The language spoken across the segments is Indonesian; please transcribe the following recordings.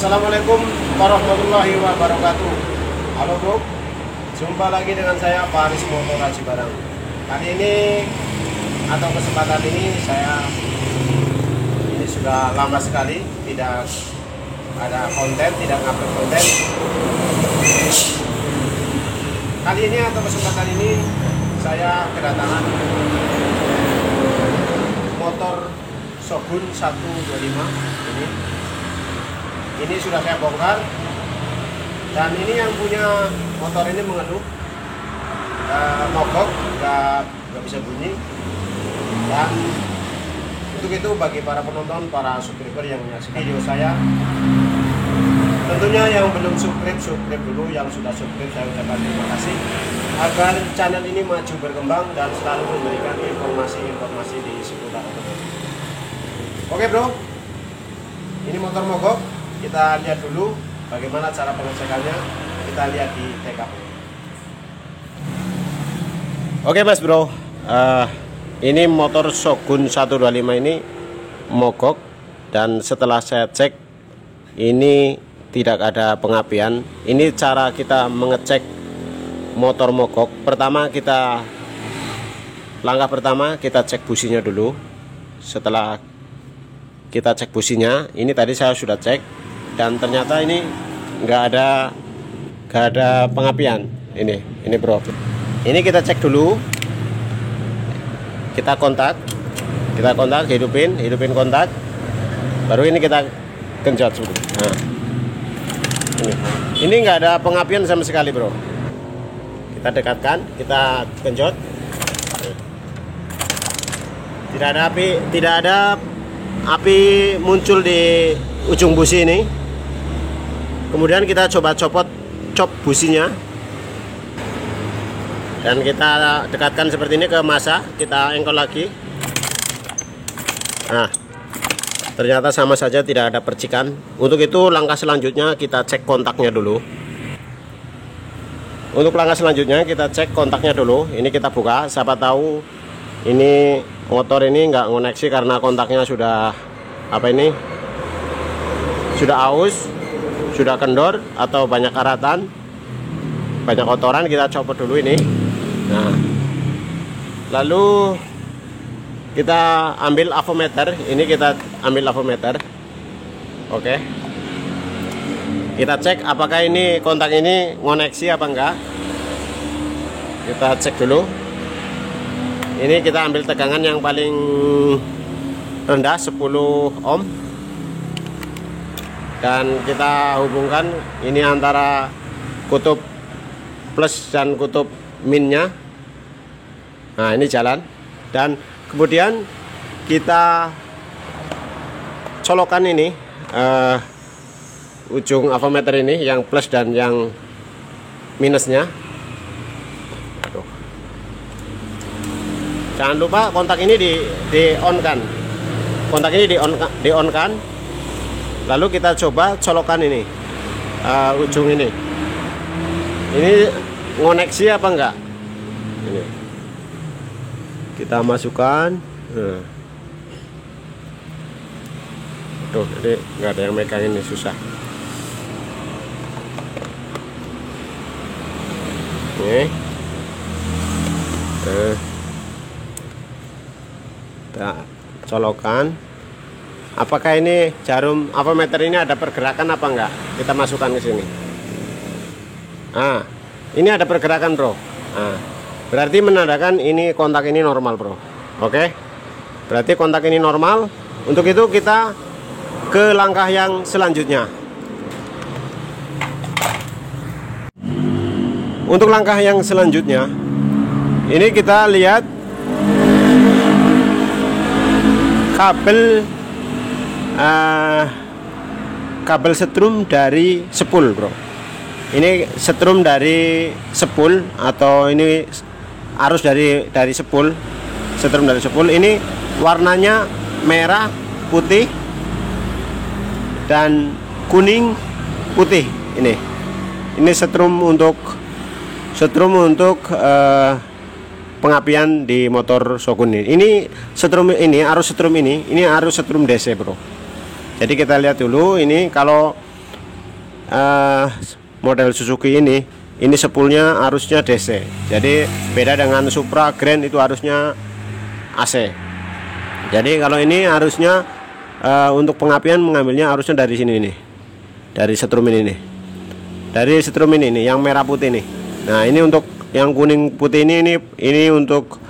Assalamualaikum warahmatullahi wabarakatuh. Halo bro, jumpa lagi dengan saya Faris Motor Haji Barang. Kali ini atau kesempatan ini ini sudah lama sekali tidak ada konten, tidak ngupload konten. Kali ini atau kesempatan ini saya kedatangan motor Shogun 125 ini sudah saya bongkar, dan ini yang punya motor ini mengeluh mogok, nggak bisa bunyi. Dan untuk itu bagi para penonton, para subscriber yang menyaksikan video saya, tentunya yang belum subscribe dulu, yang sudah subscribe saya ucapkan terima kasih agar channel ini maju berkembang dan selalu memberikan informasi-informasi di seputar otomotif. Oke bro, ini motor mogok. Kita lihat dulu bagaimana cara pengecekannya. Kita lihat di TKP. Oke mas bro, ini motor Shogun 125 ini mogok, dan setelah saya cek ini tidak ada pengapian. Ini cara kita mengecek motor mogok. Langkah pertama kita cek businya dulu. Setelah kita cek businya, ini tadi saya sudah cek dan ternyata ini nggak ada pengapian. Ini bro, ini kita cek dulu, kita kontak, hidupin kontak, baru ini kita genjot. Nah, ini nggak ada pengapian sama sekali bro. Kita dekatkan, kita genjot, tidak ada api muncul di ujung busi ini. Kemudian kita coba cop businya, dan kita dekatkan seperti ini ke masa, kita engkol lagi. Nah, ternyata sama saja, tidak ada percikan. Untuk itu langkah selanjutnya kita cek kontaknya dulu. Untuk langkah selanjutnya kita cek kontaknya dulu. Ini kita buka, siapa tahu ini motor ini nggak koneksi karena kontaknya sudah sudah aus, sudah kendor, atau banyak karatan, banyak kotoran. Kita copot dulu ini. Nah, lalu kita ambil avometer. Ini kita ambil avometer. Oke, kita cek apakah ini kontak ini koneksi apa enggak. Kita cek dulu. Ini kita ambil tegangan yang paling rendah 10 ohm, dan kita hubungkan ini antara kutub plus dan kutub minnya. Nah, ini jalan, dan kemudian kita colokkan ini ujung avometer ini, yang plus dan yang minusnya. Jangan lupa kontak ini di-on-kan. Kontak ini di-on-kan. Lalu kita coba colokan ini, ujung ini. Ini ngoneksi apa enggak? Ini. Kita masukkan. Tuh, ini enggak ada yang megang, ini susah. Nih. Kita colokan. Apakah ini jarum avometer ini ada pergerakan apa enggak? Kita masukkan ke sini. Nah, ini ada pergerakan bro. Nah, berarti menandakan ini kontak ini normal bro. Oke, berarti kontak ini normal. Untuk itu kita ke langkah yang selanjutnya. Untuk langkah yang selanjutnya, ini kita lihat kabel setrum dari spool bro. Ini setrum dari spool, atau ini arus dari spool, setrum dari spool. Ini warnanya merah, putih, dan kuning, putih. Ini setrum untuk pengapian di motor Shogun ini. Ini setrum ini, arus setrum ini arus setrum DC bro. Jadi kita lihat dulu ini, kalau model Suzuki ini spoolnya arusnya DC. Jadi beda dengan Supra Grand, itu arusnya AC. Jadi kalau ini arusnya untuk pengapian mengambilnya arusnya dari sini nih, dari setrum ini nih, dari setrum ini yang merah putih nih. Nah ini untuk yang kuning putih ini untuk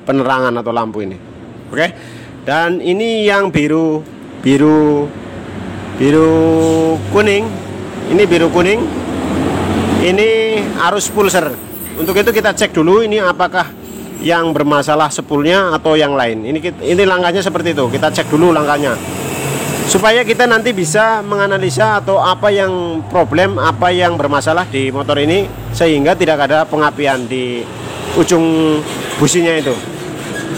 penerangan atau lampu ini. Oke. Dan ini yang biru kuning, ini biru kuning, ini arus pulser. Untuk itu kita cek dulu ini apakah yang bermasalah spoolnya atau yang lain. Ini langkahnya seperti itu. Kita cek dulu langkahnya supaya kita nanti bisa menganalisa atau apa yang problem, apa yang bermasalah di motor ini, sehingga tidak ada pengapian di ujung businya itu.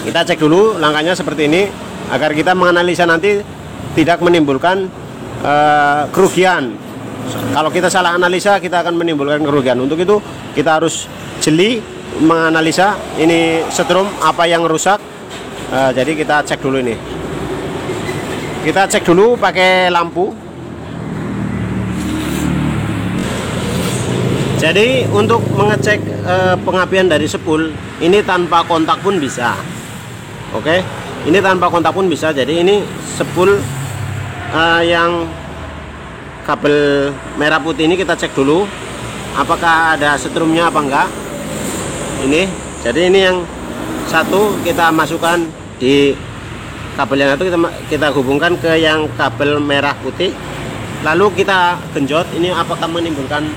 Kita cek dulu langkahnya seperti ini agar kita menganalisa nanti tidak menimbulkan kerugian. Kalau kita salah analisa, kita akan menimbulkan kerugian. Untuk itu kita harus jeli menganalisa ini setrum apa yang rusak. Jadi kita cek dulu ini. Kita cek dulu pakai lampu. Jadi untuk mengecek pengapian dari spool ini tanpa kontak pun bisa. Oke, ini tanpa kontak pun bisa. Jadi ini spool yang kabel merah putih ini kita cek dulu apakah ada setrumnya apa enggak. Ini, jadi ini yang satu kita masukkan di kabel yang satu, kita hubungkan ke yang kabel merah putih, lalu kita genjot. Ini apakah menimbulkan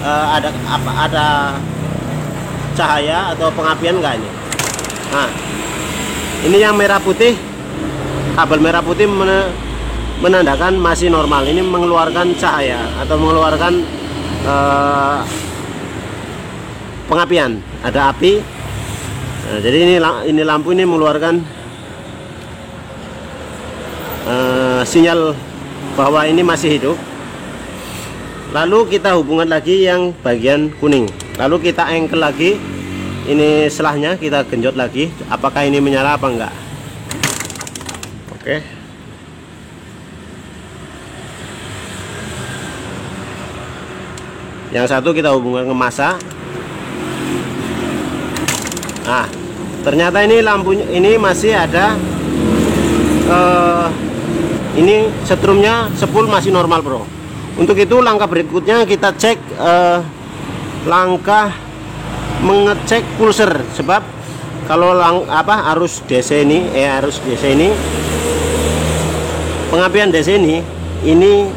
ada cahaya atau pengapian enggak ini. Nah ini yang merah putih, kabel merah putih menandakan masih normal. Ini mengeluarkan cahaya atau mengeluarkan pengapian, ada api. Nah, jadi ini lampu ini mengeluarkan sinyal bahwa ini masih hidup. Lalu kita hubungkan lagi yang bagian kuning, lalu kita engkel lagi ini selahnya, kita genjot lagi apakah ini menyala apa enggak. Oke. Yang satu kita hubungkan ke massa. Nah, ternyata ini lampunya ini masih ada ini setrumnya, spool masih normal, bro. Untuk itu langkah berikutnya kita cek langkah mengecek pulser. Sebab kalau arus DC ini pengapian DC ini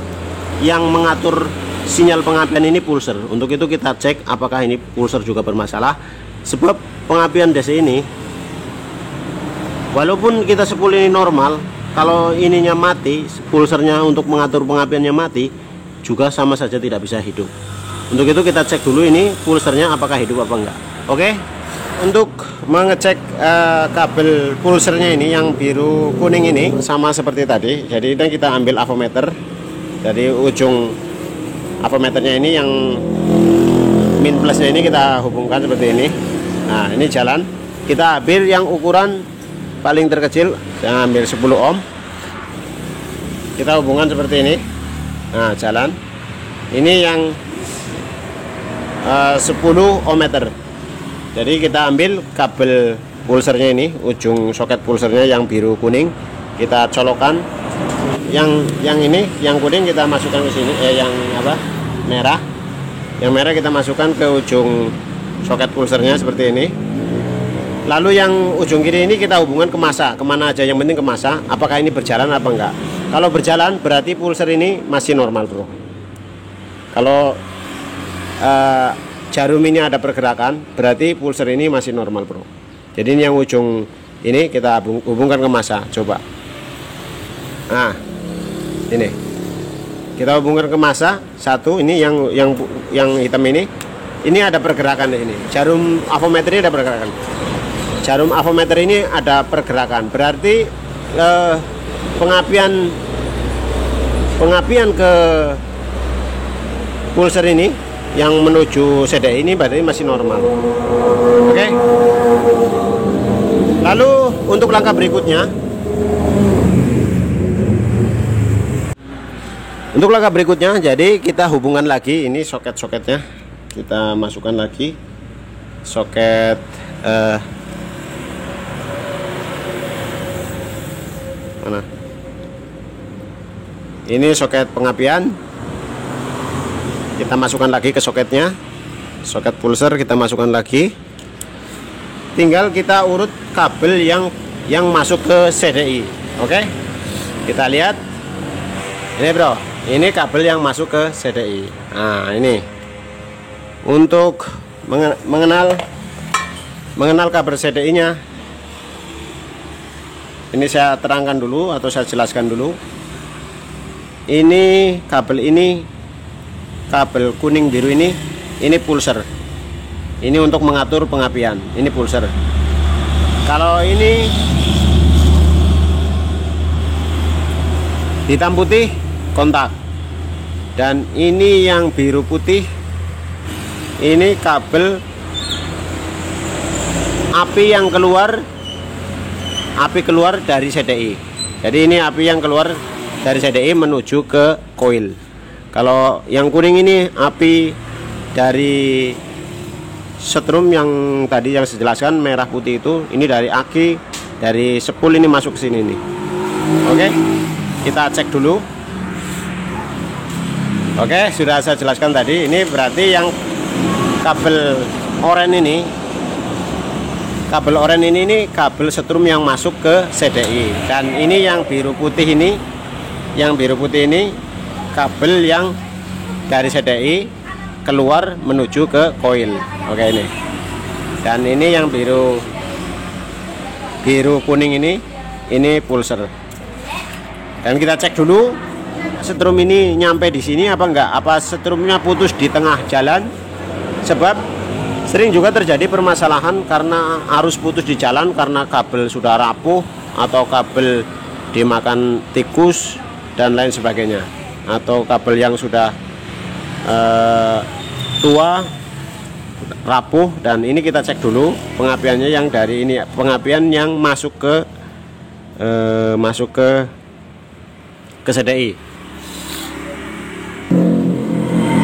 yang mengatur sinyal pengapian ini pulser. Untuk itu kita cek apakah ini pulser juga bermasalah. Sebab pengapian DC ini walaupun kita spool ini normal, kalau ininya mati, pulsernya untuk mengatur pengapiannya mati, juga sama saja tidak bisa hidup. Untuk itu kita cek dulu ini pulsernya apakah hidup apa enggak. Oke. Untuk mengecek kabel pulsernya ini yang biru kuning ini sama seperti tadi. Jadi ini kita ambil avometer. Dari ujung avometernya ini yang min plusnya ini kita hubungkan seperti ini. Nah ini jalan. Kita ambil yang ukuran paling terkecil, saya ambil 10 ohm. Kita hubungkan seperti ini. Nah jalan. Ini yang 10 ohm meter. Jadi kita ambil kabel pulsernya ini, ujung soket pulsernya yang biru kuning kita colokkan. Yang ini yang kuning kita masukkan ke sini, yang merah. Yang merah kita masukkan ke ujung soket pulsernya seperti ini. Lalu yang ujung kiri ini kita hubungkan ke massa, kemana aja, yang penting ke massa. Apakah ini berjalan apa enggak? Kalau berjalan berarti pulser ini masih normal, bro. Kalau jarum ini ada pergerakan, berarti pulser ini masih normal, bro. Jadi ini yang ujung ini kita hubungkan ke massa. Coba. Nah, ini kita hubungkan ke massa satu. Ini yang hitam ini ada pergerakan di sini. Jarum avometer ini ada pergerakan. Jarum avometer ini ada pergerakan. Berarti pengapian ke pulser ini yang menuju CD ini berarti masih normal. Oke. Lalu untuk langkah berikutnya Untuk langkah berikutnya, jadi kita hubungkan lagi ini soket-soketnya, kita masukkan lagi soket mana? Ini soket pengapian, kita masukkan lagi ke soketnya. Soket pulser kita masukkan lagi. Tinggal kita urut kabel yang masuk ke CDI. Oke, kita lihat ini bro, ini kabel yang masuk ke CDI. Nah ini untuk mengenal kabel CDI nya, ini saya terangkan dulu atau saya jelaskan dulu. Ini kabel kuning biru ini pulser. Ini untuk mengatur pengapian, ini pulser. Kalau ini hitam putih kontak, dan ini yang biru putih ini kabel api keluar dari CDI. Jadi ini api yang keluar dari CDI menuju ke koil. Kalau yang kuning ini api dari setrum yang tadi yang saya jelaskan, merah putih itu, ini dari aki, dari spool ini masuk ke sini nih. Oke, kita cek dulu. Oke, sudah saya jelaskan tadi. Ini berarti yang kabel oranye ini kabel setrum yang masuk ke CDI, dan ini yang biru putih ini, kabel yang dari CDI keluar menuju ke koil. Oke, ini, dan ini yang biru kuning ini pulser. Dan kita cek dulu setrum ini nyampe di sini apa enggak, apa setrumnya putus di tengah jalan. Sebab sering juga terjadi permasalahan karena arus putus di jalan karena kabel sudah rapuh atau kabel dimakan tikus dan lain sebagainya, atau kabel yang sudah tua, rapuh. Dan ini kita cek dulu pengapiannya, yang dari ini pengapian yang masuk ke CDI.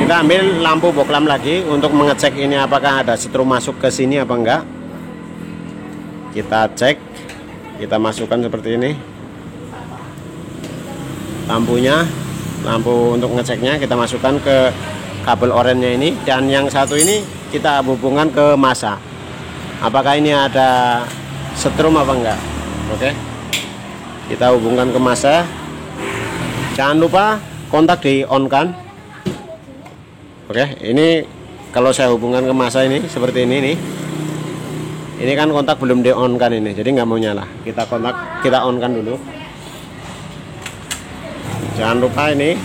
Kita ambil lampu boklam lagi untuk mengecek ini apakah ada setrum masuk ke sini apa enggak. Kita cek, kita masukkan seperti ini lampunya. Lampu untuk ngeceknya kita masukkan ke kabel oranye ini, dan yang satu ini kita hubungkan ke masa. Apakah ini ada setrum apa enggak? Oke, kita hubungkan ke masa. Jangan lupa kontak di on kan. Oke, ini kalau saya hubungkan ke masa ini seperti ini nih. Ini kan kontak belum di on kan ini, jadi nggak mau nyala. Kita on kan dulu. Jangan lupa ini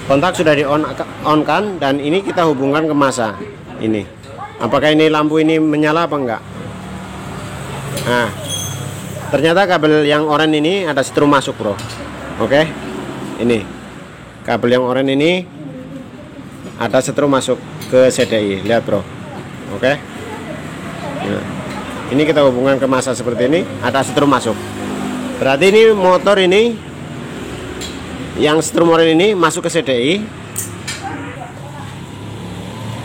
kontak sudah di on kan, dan ini kita hubungkan ke masa ini. Apakah ini lampu ini menyala apa enggak? Nah, ternyata kabel yang oranye ini ada setrum masuk bro. Oke, ini kabel yang oranye ini ada setrum masuk ke CDI. Lihat bro. Oke, nah, ini kita hubungkan ke masa seperti ini, ada setrum masuk. Berarti ini motor ini yang setrum oranye ini masuk ke CDI.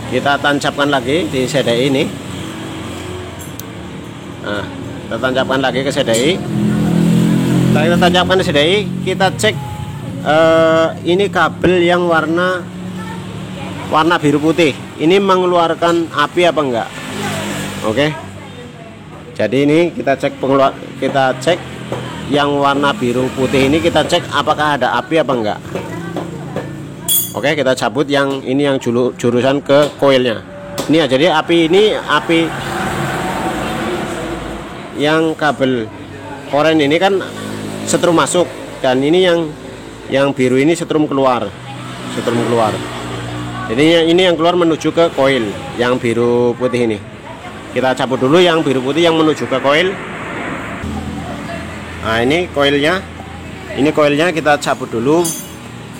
Kita tancapkan lagi di CDI ini. Nah, kita tancapkan lagi ke CDI. Setelah kita tancapkan ke CDI, kita cek ini kabel yang warna biru putih ini mengeluarkan api apa enggak. Oke, jadi ini kita cek yang warna biru putih ini, kita cek apakah ada api apa enggak. Oke, kita cabut yang ini, yang jurusan ke koilnya. Ini ya, jadi api yang kabel oranye ini kan setrum masuk, dan ini yang biru ini setrum keluar. Jadi ini yang keluar menuju ke koil yang biru putih ini. Kita cabut dulu yang biru putih yang menuju ke koil. Nah, ini koilnya kita cabut dulu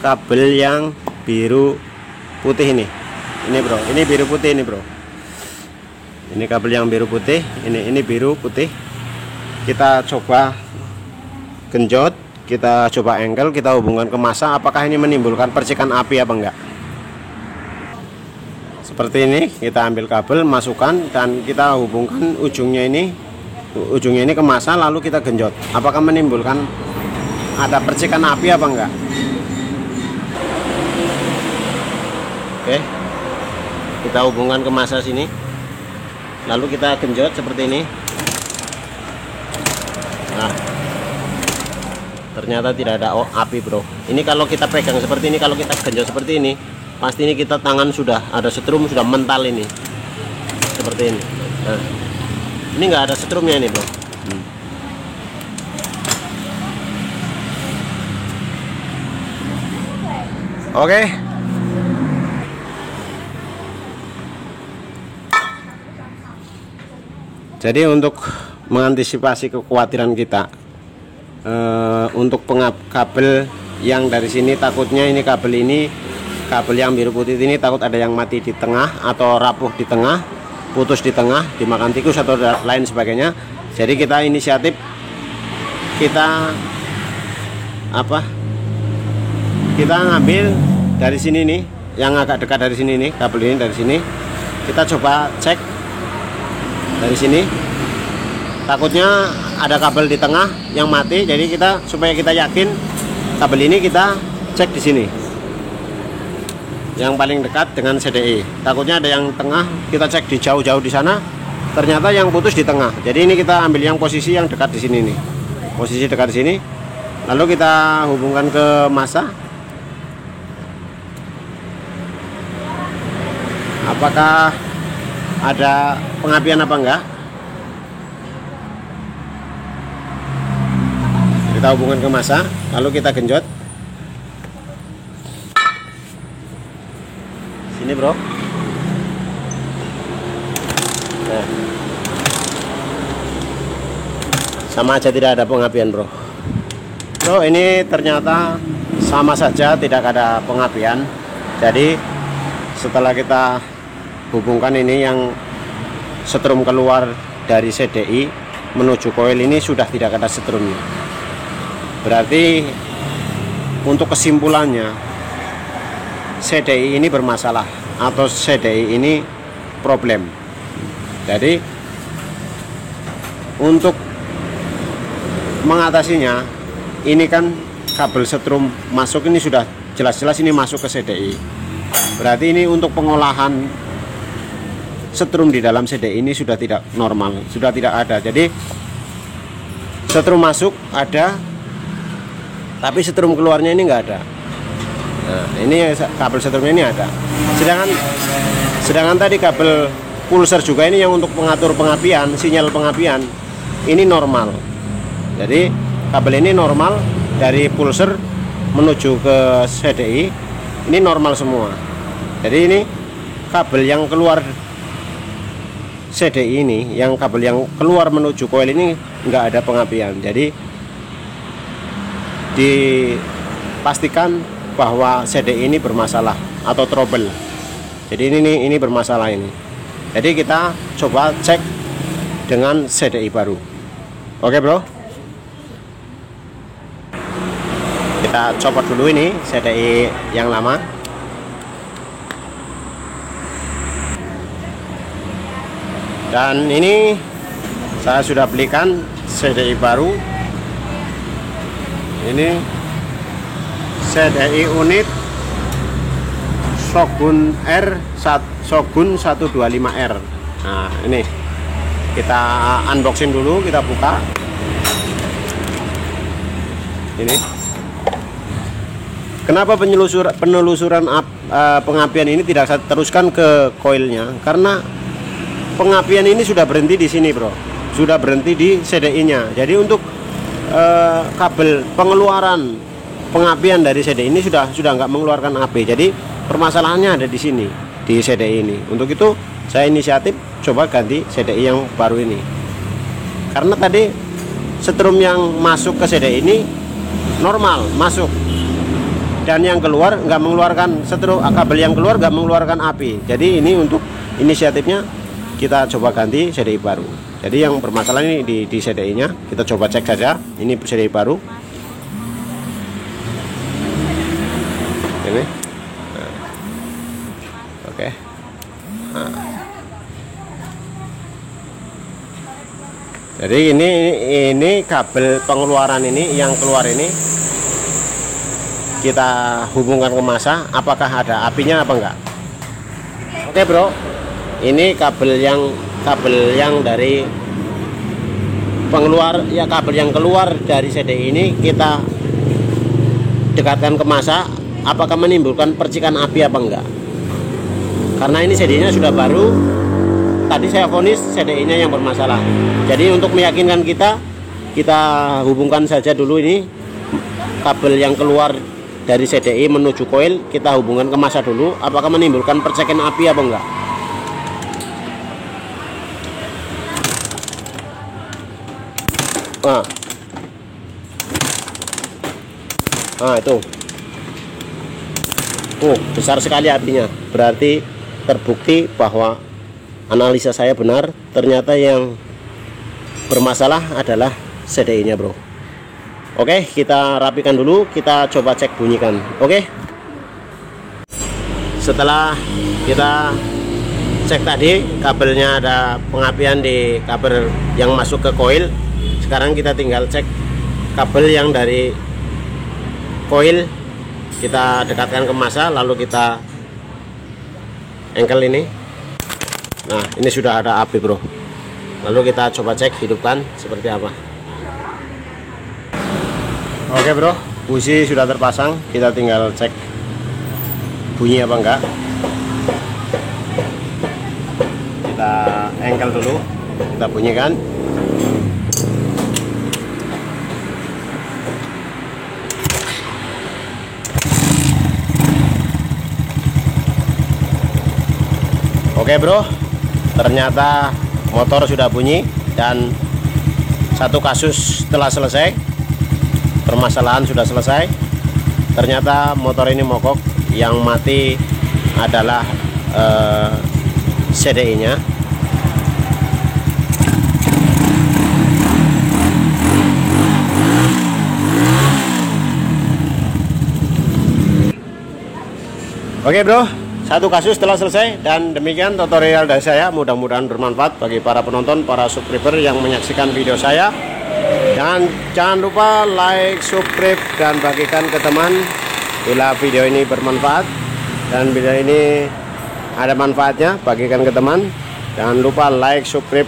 kabel yang biru putih ini bro. Ini biru putih ini bro. Ini kabel yang biru putih, ini biru putih. Kita coba genjot, kita coba angle, kita hubungkan ke massa, apakah ini menimbulkan percikan api apa enggak. Seperti ini, kita ambil kabel, masukkan, dan kita hubungkan ujungnya ini ke massa, lalu kita genjot. Apakah menimbulkan ada percikan api apa enggak? Oke, kita hubungkan ke massa sini, lalu kita genjot seperti ini. Nah, ternyata tidak ada api, bro. Ini kalau kita pegang seperti ini, kalau kita genjot seperti ini, pasti ini kita tangan sudah ada setrum, sudah mental ini seperti ini. Nah, ini nggak ada setrumnya ini, bro. Oke. Jadi untuk mengantisipasi kekhawatiran kita, untuk kabel yang dari sini, takutnya ini kabel yang biru putih ini takut ada yang mati di tengah atau rapuh di tengah, putus di tengah, dimakan tikus atau lain sebagainya. Jadi kita inisiatif, kita ngambil dari sini nih, yang agak dekat dari sini nih, kabel ini dari sini. Kita coba cek dari sini. Takutnya ada kabel di tengah yang mati, jadi supaya kita yakin kabel ini kita cek di sini. Yang paling dekat dengan CDI. Takutnya ada yang tengah, kita cek di jauh-jauh di sana, ternyata yang putus di tengah. Jadi ini kita ambil yang posisi yang dekat di sini nih. Posisi dekat di sini. Lalu kita hubungkan ke massa. Apakah ada pengapian apa enggak? Kita hubungkan ke massa, lalu kita genjot. Sini, bro. Nah, sama aja tidak ada pengapian, bro. Bro, ini ternyata sama saja tidak ada pengapian. Jadi setelah kita hubungkan ini, yang setrum keluar dari CDI menuju koil ini sudah tidak ada setrumnya. Berarti untuk kesimpulannya, CDI ini bermasalah atau CDI ini problem. Jadi untuk mengatasinya, ini kan kabel setrum masuk ini sudah jelas-jelas ini masuk ke CDI. Berarti ini untuk pengolahan setrum di dalam CDI ini sudah tidak normal, sudah tidak ada. Jadi setrum masuk ada, tapi setrum keluarnya ini enggak ada. Nah, ini kabel setrumnya ini ada. Sedangkan tadi kabel pulser juga ini yang untuk mengatur pengapian, sinyal pengapian, ini normal. Jadi kabel ini normal dari pulser menuju ke CDI, ini normal semua. Jadi ini kabel yang keluar CDI ini, yang kabel yang keluar menuju koil ini enggak ada pengapian. Jadi dipastikan bahwa CDI ini bermasalah atau trouble. Jadi ini bermasalah ini. Jadi kita coba cek dengan CDI baru. Oke, bro. Kita copot dulu ini CDI yang lama. Dan ini saya sudah belikan CDI baru. Ini CDI unit Shogun 125R. Nah, ini kita unboxing dulu, kita buka. Ini kenapa penelusuran pengapian ini tidak saya teruskan ke koilnya? Karena pengapian ini sudah berhenti di sini, bro. Sudah berhenti di CDI-nya. Jadi untuk kabel pengeluaran pengapian dari CDI ini sudah nggak mengeluarkan api. Jadi permasalahannya ada di sini, di CDI ini. Untuk itu saya inisiatif coba ganti CDI yang baru ini. Karena tadi setrum yang masuk ke CDI ini normal masuk, dan yang keluar nggak mengeluarkan kabel yang keluar nggak mengeluarkan api. Jadi ini untuk inisiatifnya kita coba ganti CDI baru. Jadi yang bermasalah ini di CDI nya, kita coba cek saja. Ini CDI baru. sini. Nah. Oke. Nah. Jadi ini kabel pengeluaran ini yang keluar ini kita hubungkan ke masa, apakah ada apinya apa enggak? Oke bro, ini kabel yang dari pengeluar ya, kabel yang keluar dari CDI ini kita dekatkan ke masa, apakah menimbulkan percikan api apa enggak? Karena ini CDI-nya sudah baru, tadi saya vonis CDI-nya yang bermasalah. Jadi untuk meyakinkan kita hubungkan saja dulu ini kabel yang keluar dari CDI menuju koil, kita hubungkan ke masa dulu, apakah menimbulkan percikan api apa enggak. Nah itu besar sekali apinya, berarti terbukti bahwa analisa saya benar, ternyata yang bermasalah adalah CDI nya bro. Oke, kita rapikan dulu, kita coba cek bunyikan. Oke, setelah kita cek tadi kabelnya ada pengapian di kabel yang masuk ke koil, sekarang kita tinggal cek kabel yang dari koil, kita dekatkan ke masa, lalu kita engkel ini. Nah ini sudah ada api bro, lalu kita coba cek hidupkan seperti apa. Oke bro, busi sudah terpasang, kita tinggal cek bunyi apa enggak. Kita engkel dulu, kita bunyikan. Oke bro, ternyata motor sudah bunyi dan satu kasus telah selesai, permasalahan sudah selesai. Ternyata motor ini mogok, yang mati adalah CDI nya. Oke bro, satu kasus telah selesai, dan demikian tutorial dari saya. Mudah-mudahan bermanfaat bagi para penonton, para subscriber yang menyaksikan video saya. Dan jangan lupa like, subscribe, dan bagikan ke teman bila video ini bermanfaat dan video ini ada manfaatnya, bagikan ke teman. Jangan lupa like, subscribe.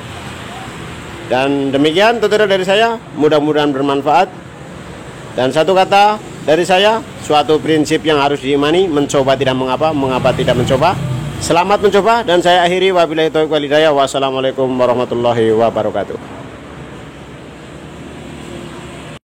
Dan demikian tutorial dari saya, mudah-mudahan bermanfaat. Dan satu kata dari saya, suatu prinsip yang harus diimani: mencoba tidak mengapa, mengapa tidak mencoba. Selamat mencoba, dan saya akhiri wabillahi taufiq wal hidayah. Wassalamualaikum warahmatullahi wabarakatuh.